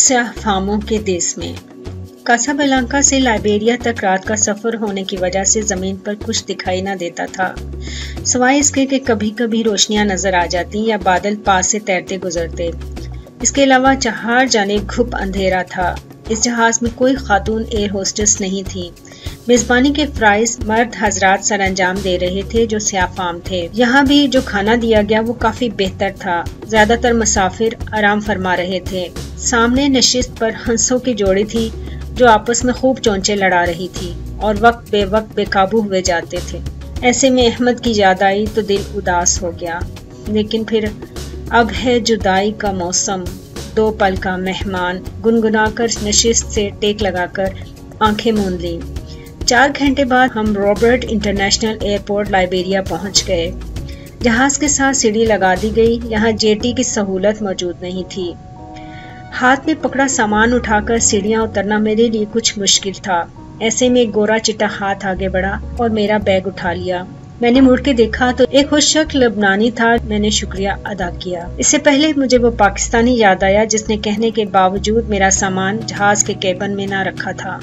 سیاہ فاموں کے دیس میں کاسابلانکا سے لائبیریا تک رات کا سفر ہونے کی وجہ سے زمین پر کچھ دکھائی نہ دیتا تھا، سوائے اس کے کہ کبھی کبھی روشنیاں نظر آ جاتی یا بادل پاس سے تیرتے گزرتے۔ اس کے علاوہ چہار جانب گھپ اندھیرا تھا۔ اس جہاز میں کوئی خاتون ایئر ہوسٹس نہیں تھی۔ میزبانی کے فرائض مرد حضرات سر انجام دے رہے تھے جو سیاہ فام تھے۔ یہاں بھی جو کھانا دیا گیا وہ کافی بہتر تھا۔ زیادہ تر مسافر آرام فرما رہے تھے۔ سامنے نشست پر ہنسوں کی جوڑی تھی جو آپس میں خوب چونچے لڑا رہی تھی اور وقت بے قابو ہوئے جاتے تھے۔ ایسے میں احمد کی یاد آئی تو دل اداس ہو گیا۔ لیکن پھر اب ہے جدائی کا موسم، دو پل کا مہمان گنگنا کر نشست سے ٹیک لگا کر آنکھیں موند لیں۔ 4 گھنٹے بعد ہم رابرٹ انٹرنیشنل ایئرپورٹ لائبیریا پہنچ گئے۔ جہاز کے ساتھ سیڑھی لگا دی گئی، یہاں جیٹی کی سہولت موجود نہیں تھی۔ ہاتھ میں پکڑا سامان اٹھا کر سیڑھیاں اترنا میرے لیے کچھ مشکل تھا۔ ایسے میں ایک گورا چٹا ہاتھ آگے بڑھا اور میرا بیگ اٹھا لیا۔ میں نے مڑ کے دیکھا تو ایک خوش شکل لبنانی تھا۔ میں نے شکریہ ادا کیا۔ اس سے پہلے مجھے وہ پاکستانی یاد آیا جس نے کہنے کے باوجود میرا سامان جہاز کے کیبن میں نہ رکھا تھا۔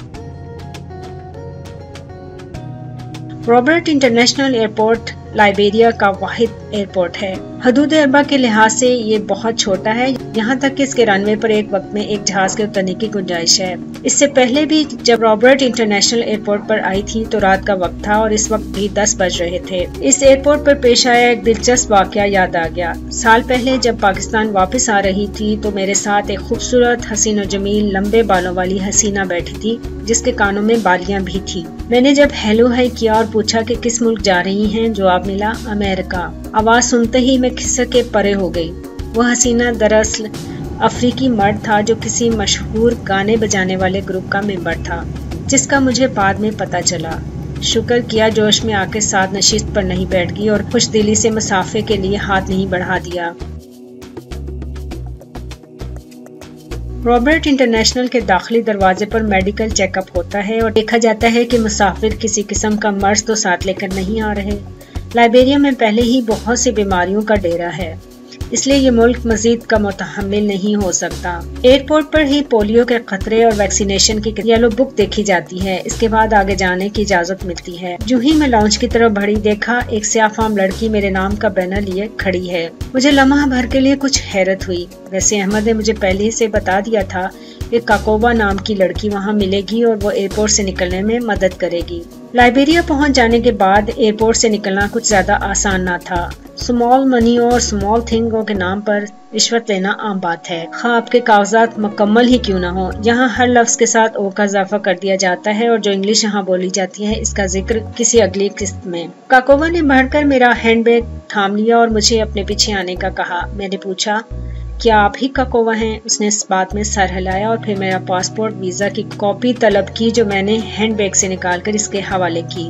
رابرٹ انٹرنیشنل ایئرپورٹ لائبیریا کا واحد ایئرپورٹ ہے۔ حدود اربع کے لحاظ سے یہ بہت چھوٹا ہے، یہاں تک کہ اس کے رن وے پر ایک وقت میں ایک جہاز کے اترنے کی گنجائش ہے۔ اس سے پہلے بھی جب رابرٹ انٹرنیشنل ایئرپورٹ پر آئی تھی تو رات کا وقت تھا اور اس وقت بھی 10 بج رہے تھے۔ اس ایئرپورٹ پر پیش آیا ایک دلچسپ واقعہ یاد آ گیا۔ سال پہلے جب پاکستان واپس آ رہی تھی تو میرے ساتھ ایک خوبصورت حسین و جمیل لمبے بالوں والی حسینہ بیٹھی تھی جس کے کانوں میں بالیاں بھی تھی۔ میں نے جب ہیلو ہائی کیا اور پوچھا کہ کس ملک جا رہی ہیں، جواب ملا امریکہ۔ آواز سنتے ہی میں کھسک کے پرے ہو گئی۔ وہ حسینہ دراصل افریقی مرد تھا جو کسی مشہور گانے بجانے والے گروپ کا ممبر تھا، جس کا مجھے بعد میں پتہ چلا۔ شکر کیا جوش میں آ کے ساتھ نشست پر نہیں بیٹھ گئی اور خوش دلی سے مسافے کے لیے ہاتھ نہیں بڑھا دیا۔ رابرٹ انٹرنیشنل کے داخلی دروازے پر میڈیکل چیک اپ ہوتا ہے اور دیکھا جاتا ہے کہ مسافر کسی قسم کا مرض تو ساتھ لے کر نہیں آ رہے۔ لائبیریا میں پہلے ہی بہت سی بیماریوں کا ڈیرا ہے، اس لیے یہ ملک مزید کا متحمل نہیں ہو سکتا۔ ایئرپورٹ پر ہی پولیو کے خطرے اور ویکسینیشن کی یلو بک دیکھی جاتی ہے، اس کے بعد آگے جانے کی اجازت ملتی ہے۔ جو ہی میں لاؤنج کی طرف بڑھی دیکھا ایک سیاہ فام لڑکی میرے نام کا بینر لیے کھڑی ہے۔ مجھے لمحہ بھر کے لیے کچھ حیرت ہوئی۔ ویسے احمد نے مجھے پہلے سے بتا دیا تھا کہ کاکوبا نام کی لڑکی وہاں ملے گی اور وہ ایئرپورٹ سے نکلنے میں مدد کرے گی۔ لائبیریا پہنچ جانے کے بعد ایئرپورٹ سے نکلنا کچھ زیادہ آسان نہ تھا۔ سمال منی اور سمال تھنگوں کے نام پر رشوت لینا عام بات ہے، خواہ آپ کے کاغذات مکمل ہی کیوں نہ ہو۔ یہاں ہر لفظ کے ساتھ او کا اضافہ کر دیا جاتا ہے اور جو انگلش یہاں بولی جاتی ہے اس کا ذکر کسی اگلی قسط میں۔ کاکوبا نے بڑھ کر میرا ہینڈ بیگ تھام لیا اور مجھے اپنے پیچھے آنے کا کہا۔ میں نے پوچھا کیا آپ ہی کاکوبا ہیں؟ اس نے اس بات میں سر ہلایا اور پھر میرا پاسپورٹ ویزا کی کاپی طلب کی جو میں نے ہینڈ بیگ سے نکال کر اس کے حوالے کی۔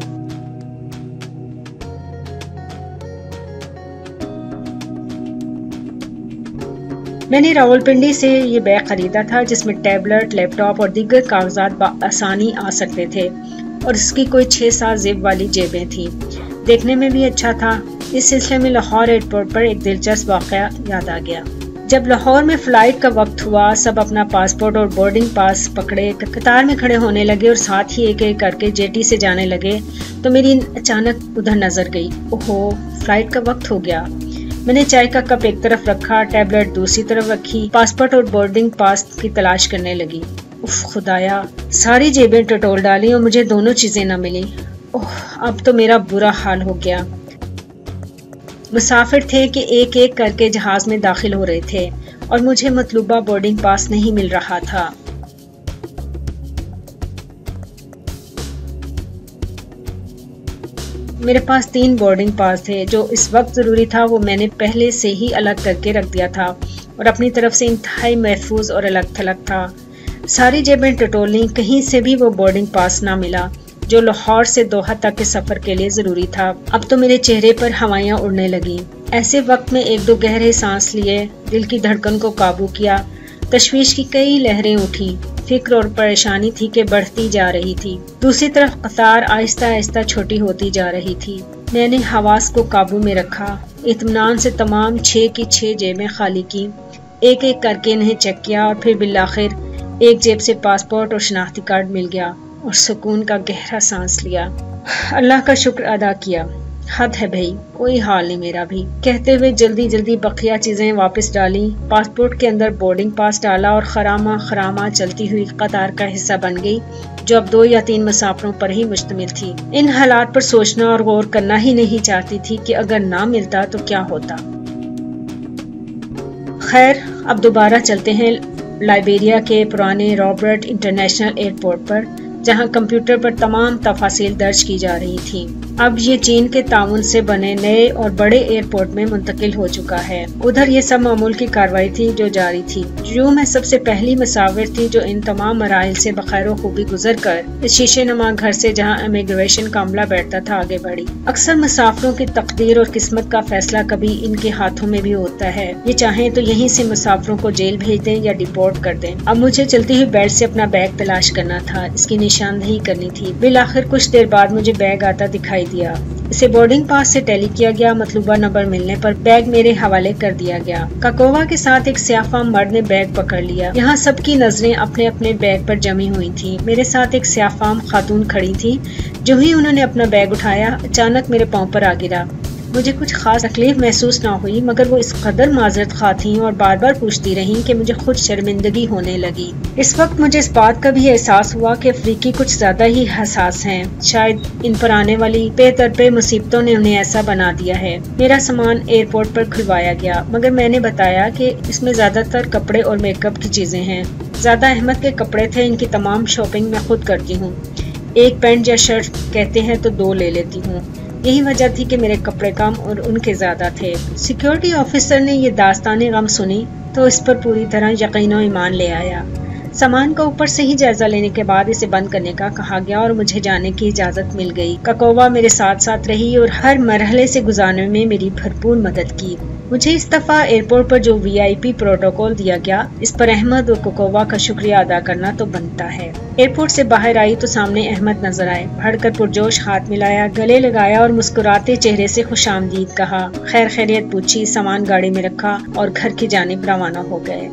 میں نے راولپنڈی سے یہ بیگ خریدا تھا جس میں ٹیبلٹ، لیپ ٹاپ اور دیگر کاغذات بآسانی آ سکتے تھے اور اس کی کوئی 6-7 زپ والی جیبیں تھیں۔ دیکھنے میں بھی اچھا تھا۔ اس سلسلے میں لاہور ایئرپورٹ پر ایک دلچسپ واقعہ یاد آ گیا۔ جب لاہور میں فلائٹ کا وقت ہوا، سب اپنا پاسپورٹ اور بورڈنگ پاس پکڑے قطار میں کھڑے ہونے لگے اور ساتھ ہی ایک ایک کر کے جیٹی سے جانے لگے تو میری اچانک ادھر نظر گئی۔ اوہو، فلائٹ کا وقت ہو گیا۔ میں نے چائے کا کپ ایک طرف رکھا، ٹیبلٹ دوسری طرف رکھی، پاسپورٹ اور بورڈنگ پاس کی تلاش کرنے لگی۔ اف خدایا، ساری جیبیں ٹٹول ڈالی اور مجھے دونوں چیزیں نہ ملی۔ اوہ، اب تو میرا برا حال ہو گیا۔ مسافر تھے کہ ایک ایک کر کے جہاز میں داخل ہو رہے تھے اور مجھے مطلوبہ بورڈنگ پاس نہیں مل رہا تھا۔ میرے پاس 3 بورڈنگ پاس تھے۔ جو اس وقت ضروری تھا وہ میں نے پہلے سے ہی الگ کر کے رکھ دیا تھا اور اپنی طرف سے انتہائی محفوظ اور الگ تھلگ تھا۔ ساری جیبیں ٹٹولیں، کہیں سے بھی وہ بورڈنگ پاس نہ ملا جو لاہور سے دوحہ تک کے سفر کے لیے ضروری تھا۔ اب تو میرے چہرے پر ہوائیاں اڑنے لگیں۔ ایسے وقت میں 1-2 گہرے سانس لیے، دل کی دھڑکن کو قابو کیا۔ تشویش کی کئی لہریں اٹھی، فکر اور پریشانی تھی کہ بڑھتی جا رہی تھی۔ دوسری طرف قطار آہستہ آہستہ چھوٹی ہوتی جا رہی تھی۔ میں نے حواس کو قابو میں رکھا، اطمینان سے تمام 6 کی 6 جیبیں خالی کی، ایک ایک کر کے انہیں چیک کیا اور پھر بالآخر ایک جیب سے پاسپورٹ اور شناختی کارڈ مل گیا اور سکون کا گہرا سانس لیا۔ اللہ کا شکر ادا کیا۔ حد ہے بھائی، کوئی حال نہیں میرا بھی، کہتے ہوئے جلدی جلدی بقیہ چیزیں واپس ڈالیں، پاسپورٹ کے اندر بورڈنگ پاس ڈالا اور خرامہ چلتی ہوئی قطار کا حصہ بن گئی جو اب 2 یا 3 مسافروں پر ہی مشتمل تھی۔ ان حالات پر سوچنا اور غور کرنا ہی نہیں چاہتی تھی کہ اگر نہ ملتا تو کیا ہوتا۔ خیر، اب دوبارہ چلتے ہیں لائبیریا کے پرانے رابرٹ انٹرنیشنل ایئرپورٹ پر، جہاں کمپیوٹر پر تمام تفاصیل درج کی جا رہی تھیں۔ اب یہ چین کے تعاون سے بنے نئے اور بڑے ایئرپورٹ میں منتقل ہو چکا ہے۔ ادھر یہ سب معمول کی کارروائی تھی جو جاری تھی۔ جو میں سب سے پہلی مسافر تھی جو ان تمام مراحل سے بخیر و خوبی گزر کر اس شیشے نما گھر سے جہاں امیگریشن کا عملہ بیٹھتا تھا آگے بڑھی۔ اکثر مسافروں کی تقدیر اور قسمت کا فیصلہ کبھی ان کے ہاتھوں میں بھی ہوتا ہے، یہ چاہیں تو یہیں سے مسافروں کو جیل بھیج دیں یا ڈیپورٹ کر دیں۔ اب مجھے چلتی ہوئی بیلٹ سے اپنا بیگ تلاش کرنا تھا، اس کی نشاندہی کرنی تھی۔ بالآخر کچھ دیر بعد مجھے بیگ آتا دکھائی دیا۔ اسے بورڈنگ پاس سے ٹیلی کیا گیا، مطلوبہ نمبر ملنے پر بیگ میرے حوالے کر دیا گیا۔ کاکووا کے ساتھ ایک سیاہ فام مرد نے بیگ پکڑ لیا۔ یہاں سب کی نظریں اپنے اپنے بیگ پر جمی ہوئی تھیں۔ میرے ساتھ ایک سیاہ فام خاتون کھڑی تھی۔ جو ہی انہوں نے اپنا بیگ اٹھایا، اچانک میرے پاؤں پر آ گرا۔ مجھے کچھ خاص تکلیف محسوس نہ ہوئی، مگر وہ اس قدر معذرت خواہ تھیں اور بار بار پوچھتی رہیں کہ مجھے خود شرمندگی ہونے لگی۔ اس وقت مجھے اس بات کا بھی احساس ہوا کہ افریقی کچھ زیادہ ہی حساس ہیں، شاید ان پر آنے والی بے تربے مصیبتوں نے انہیں ایسا بنا دیا ہے۔ میرا سامان ایئرپورٹ پر کھلوایا گیا، مگر میں نے بتایا کہ اس میں زیادہ تر کپڑے اور میک اپ کی چیزیں ہیں۔ زیادہ احمد کے کپڑے تھے، ان کی تمام شاپنگ میں خود کرتی ہوں۔ ایک پینٹ یا شرٹ کہتے ہیں تو 2 لے لیتی ہوں۔ یہی وجہ تھی کہ میرے کپڑے کم اور ان کے زیادہ تھے۔ سیکیورٹی آفیسر نے یہ داستان غم سنی تو اس پر پوری طرح یقین و ایمان لے آیا۔ سامان کا اوپر سے ہی جائزہ لینے کے بعد اسے بند کرنے کا کہا گیا اور مجھے جانے کی اجازت مل گئی۔ کاکووا میرے ساتھ ساتھ رہی اور ہر مرحلے سے گزارنے میں میری بھرپور مدد کی۔ مجھے اس دفعہ ایئرپورٹ پر جو VIP پروٹوکول دیا گیا، اس پر احمد اور کاکووا کا شکریہ ادا کرنا تو بنتا ہے۔ ایئرپورٹ سے باہر آئی تو سامنے احمد نظر آئے۔ بڑھ کر پرجوش ہاتھ ملایا، گلے لگایا اور مسکراتے چہرے سے خوش آمدید کہا، خیر خیریت پوچھی، سامان گاڑی میں رکھا اور گھر کی جانب روانہ ہو گئے۔